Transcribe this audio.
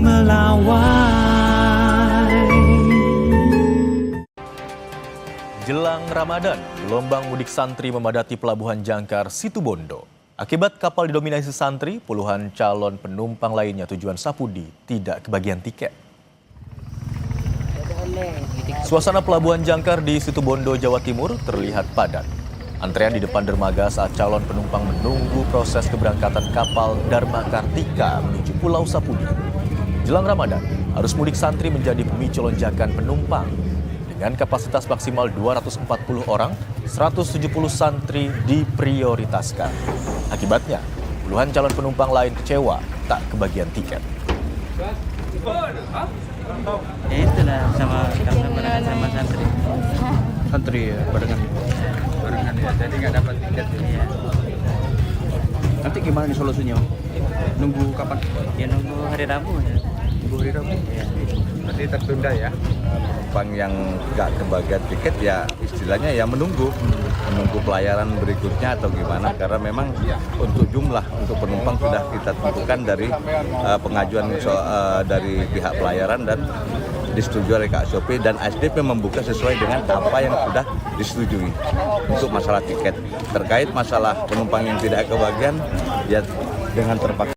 melawai. Jelang Ramadan, gelombang mudik santri memadati Pelabuhan Jangkar Situbondo. Akibat kapal didominasi santri, puluhan calon penumpang lainnya tujuan Sapudi tidak kebagian tiket. Suasana Pelabuhan Jangkar di Situbondo, Jawa Timur terlihat padat. Antrean di depan dermaga saat calon penumpang menunggu proses keberangkatan kapal Dharma Kartika menuju Pulau Sapudi. Jelang Ramadan, arus mudik santri menjadi pemicu lonjakan penumpang. Dengan kapasitas maksimal 240 orang, 170 santri diprioritaskan. Akibatnya, puluhan calon penumpang lain kecewa tak kebagian tiket. Ya itulah karena berangkat sama santri. Santri ya, barengan ya, jadi nggak dapat tiket ya. Iya. Nanti gimana nih solusinya? Nunggu kapan? Ya nunggu hari Rabu ya. Nunggu hari Rabu? Iya. Nanti tertunda ya. Penumpang yang nggak kebagian tiket ya istilahnya ya menunggu pelayaran berikutnya atau gimana, karena memang untuk jumlah untuk penumpang sudah kita tentukan dari pengajuan dari pihak pelayaran dan disetujui oleh KSOP, dan ASDP membuka sesuai dengan apa yang sudah disetujui untuk masalah tiket. Terkait masalah penumpang yang tidak kebagian ya dengan terpaksa